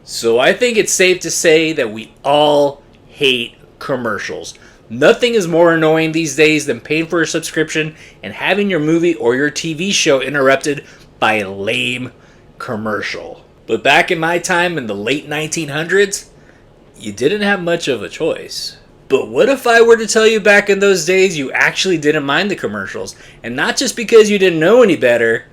So I think it's safe to say that we all hate commercials. Nothing is more annoying these days than paying for a subscription and having your movie or your TV show interrupted by a lame commercial. But back in my time in the late 1900s, you didn't have much of a choice. But what if I were to tell you back in those days you actually didn't mind the commercials? And not just because you didn't know any better,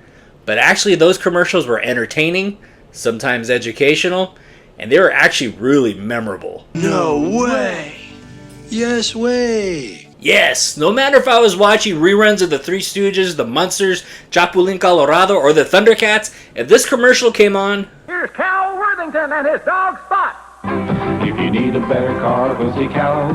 but actually those commercials were entertaining, sometimes educational, and they were actually really memorable. No way! Yes way! Yes, no matter if I was watching reruns of the Three Stooges, the Munsters, Chapulín Colorado, or the Thundercats, if this commercial came on... Here's Cal Worthington and his dog Spot. If you need a better car, go see Cal.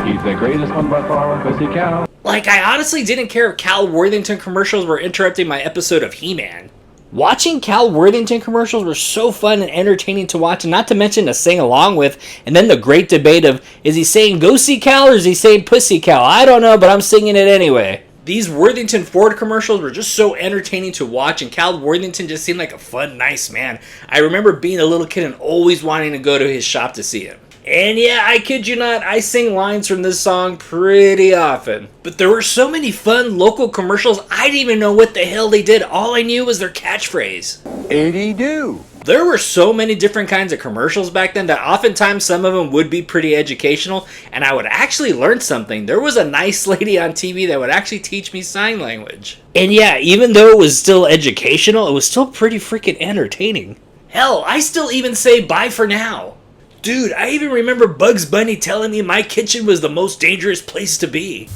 He's the greatest one by far, go see Cal. Like, I honestly didn't care if Cal Worthington commercials were interrupting my episode of He-Man. Watching Cal Worthington commercials were so fun and entertaining to watch, and not to mention to sing along with, and then the great debate of, is he saying go see Cal or is he saying pussy Cal? I don't know, but I'm singing it anyway. These Worthington Ford commercials were just so entertaining to watch, and Cal Worthington just seemed like a fun, nice man. I remember being a little kid and always wanting to go to his shop to see him. And yeah, I kid you not, I sing lines from this song pretty often. But there were so many fun local commercials, I didn't even know what the hell they did. All I knew was their catchphrase. Eighty-do. There were so many different kinds of commercials back then that oftentimes some of them would be pretty educational, and I would actually learn something. There was a nice lady on TV that would actually teach me sign language. And yeah, even though it was still educational, it was still pretty freaking entertaining. Hell, I still even say bye for now. Dude, I even remember Bugs Bunny telling me my kitchen was the most dangerous place to be.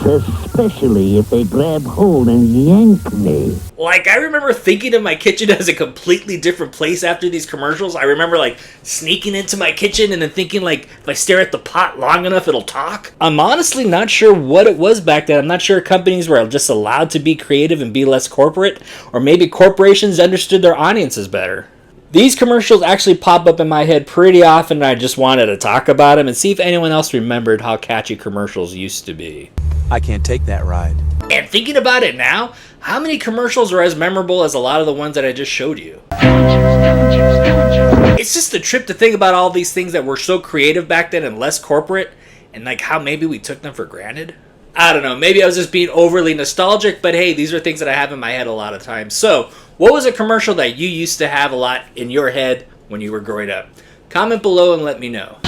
Especially if they grab hold and yank me. Like, I remember thinking of my kitchen as a completely different place after these commercials. I remember, like, sneaking into my kitchen and then thinking, like, if I stare at the pot long enough, it'll talk. I'm honestly not sure what it was back then. I'm not sure companies were just allowed to be creative and be less corporate, or maybe corporations understood their audiences better. These commercials actually pop up in my head pretty often, and I just wanted to talk about them and see if anyone else remembered how catchy commercials used to be. I can't take that ride. And thinking about it now, how many commercials are as memorable as a lot of the ones that I just showed you? It's just a trip to think about all these things that were so creative back then and less corporate, and like how maybe we took them for granted. I don't know, maybe I was just being overly nostalgic, but hey, these are things that I have in my head a lot of times. So, what was a commercial that you used to have a lot in your head when you were growing up? Comment below and let me know.